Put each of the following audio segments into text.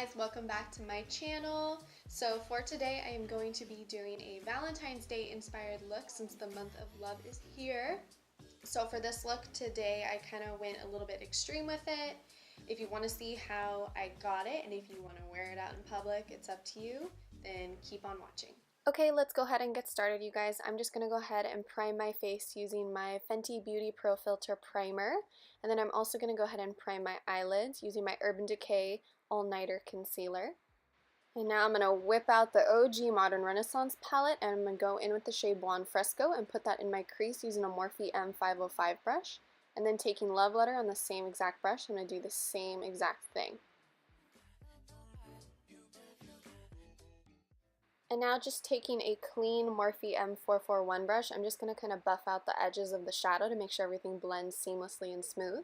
guys, welcome back to my channel. So for today I am going to be doing a Valentine's Day inspired look since the month of love is here. So for this look today I kind of went a little bit extreme with it. If you want to see how I got it and if you want to wear it out in public, it's up to you, then keep on watching. Okay, let's go ahead and get started, you guys. I'm just going to go ahead and prime my face using my Fenty Beauty Pro Filt'r primer, and then I'm also going to go ahead and prime my eyelids using my Urban Decay All Nighter Concealer. And now I'm going to whip out the OG Modern Renaissance palette, and I'm going to go in with the shade Blonde Fresco and put that in my crease using a Morphe M505 brush. And then taking Love Letter on the same exact brush, I'm going to do the same exact thing. And now just taking a clean Morphe M441 brush, I'm just going to kind of buff out the edges of the shadow to make sure everything blends seamlessly and smooth.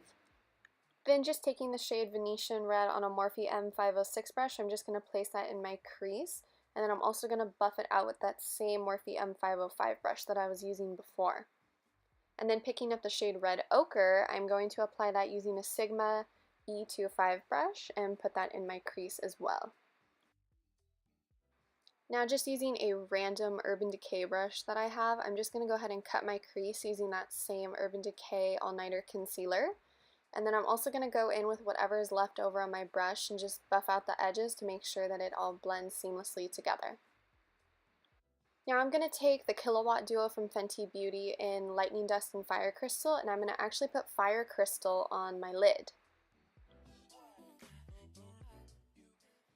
Then just taking the shade Venetian Red on a Morphe M506 brush, I'm just going to place that in my crease. And then I'm also going to buff it out with that same Morphe M505 brush that I was using before. And then picking up the shade Red Ochre, I'm going to apply that using a Sigma E25 brush and put that in my crease as well. Now just using a random Urban Decay brush that I have, I'm just going to go ahead and cut my crease using that same Urban Decay All Nighter Concealer. And then I'm also going to go in with whatever is left over on my brush and just buff out the edges to make sure that it all blends seamlessly together. Now I'm going to take the Killawatt duo from Fenty Beauty in Lightning Dust and Fire Crystal, and I'm going to actually put Fire Crystal on my lid.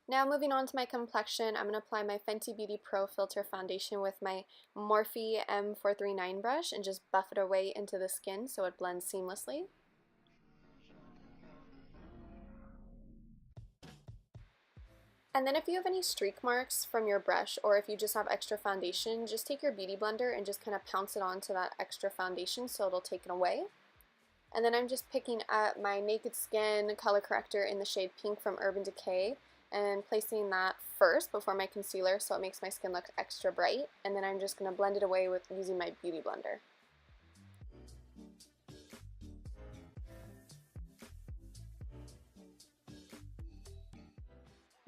Now moving on to my complexion, I'm going to apply my Fenty Beauty Pro Filt'r foundation with my Morphe M439 brush and just buff it away into the skin so it blends seamlessly. And then if you have any streak marks from your brush, or if you just have extra foundation, just take your beauty blender and just kind of pounce it onto that extra foundation so it'll take it away. And then I'm just picking up my Naked Skin color corrector in the shade Pink from Urban Decay and placing that first before my concealer so it makes my skin look extra bright. And then I'm just going to blend it away with using my beauty blender.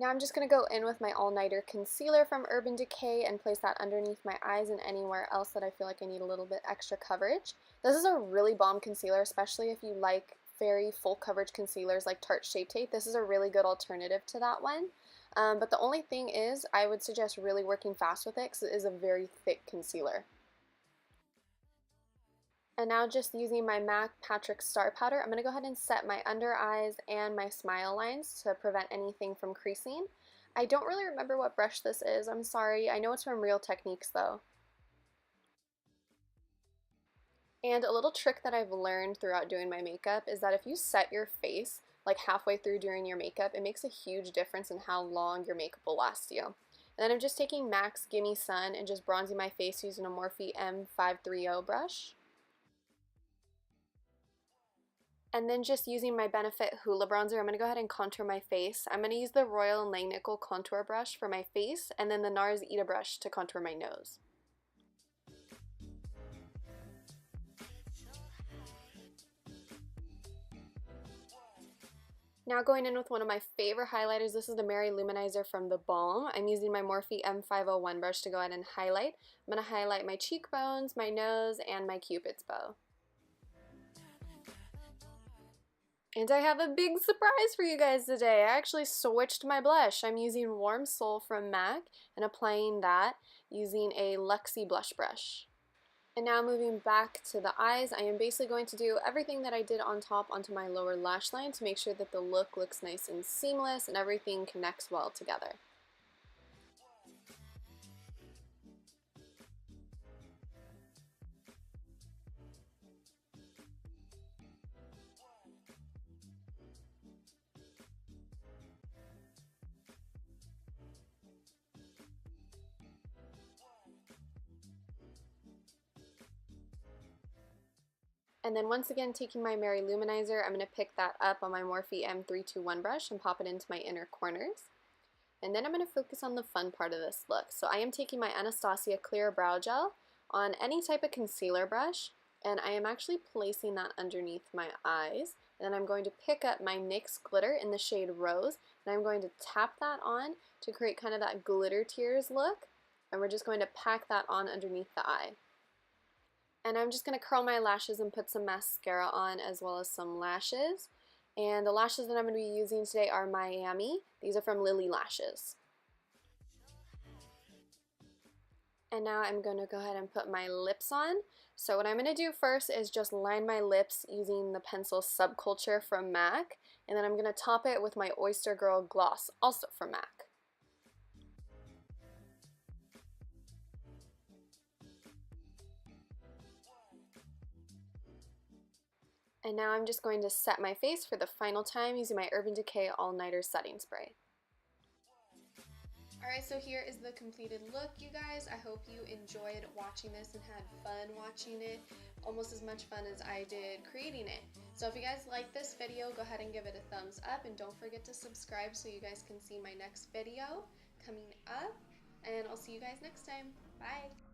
Now I'm just going to go in with my All Nighter Concealer from Urban Decay and place that underneath my eyes and anywhere else that I feel like I need a little bit extra coverage. This is a really bomb concealer, especially if you like very full coverage concealers like Tarte Shape Tape. This is a really good alternative to that one. But the only thing is, I would suggest really working fast with it because it is a very thick concealer. And now just using my MAC Patrick Starrr powder, I'm going to go ahead and set my under eyes and my smile lines to prevent anything from creasing. I don't really remember what brush this is, I'm sorry. I know it's from Real Techniques though. And a little trick that I've learned throughout doing my makeup is that if you set your face like halfway through doing your makeup, it makes a huge difference in how long your makeup will last you. And then I'm just taking MAC's Gimme Sun and just bronzing my face using a Morphe M530 brush. And then just using my Benefit Hoola Bronzer, I'm going to go ahead and contour my face. I'm going to use the Royal & Langnickel contour brush for my face, and then the NARS Ita brush to contour my nose. Now going in with one of my favorite highlighters, this is the Mary Luminizer from the Balm. I'm using my Morphe M501 brush to go ahead and highlight. I'm going to highlight my cheekbones, my nose, and my Cupid's bow. And I have a big surprise for you guys today. I actually switched my blush. I'm using Warm Soul from MAC and applying that using a Luxie blush brush. And now moving back to the eyes, I am basically going to do everything that I did on top onto my lower lash line to make sure that the look looks nice and seamless and everything connects well together. And then once again, taking my Mary Luminizer, I'm going to pick that up on my Morphe M321 brush and pop it into my inner corners. And then I'm going to focus on the fun part of this look. So I am taking my Anastasia Clear Brow Gel on any type of concealer brush, and I am actually placing that underneath my eyes. and then I'm going to pick up my NYX glitter in the shade Rose, and I'm going to tap that on to create kind of that glitter tears look, and we're just going to pack that on underneath the eye. And I'm just going to curl my lashes and put some mascara on as well as some lashes. And the lashes that I'm going to be using today are Miami. These are from Lilly Lashes. And now I'm going to go ahead and put my lips on. So what I'm going to do first is just line my lips using the pencil Subculture from MAC. And then I'm going to top it with my Oyster Girl gloss, also from MAC. And now I'm just going to set my face for the final time using my Urban Decay All Nighter Setting Spray. Alright, so here is the completed look, you guys. I hope you enjoyed watching this and had fun watching it. Almost as much fun as I did creating it. So if you guys like this video, go ahead and give it a thumbs up. And don't forget to subscribe so you guys can see my next video coming up. And I'll see you guys next time. Bye!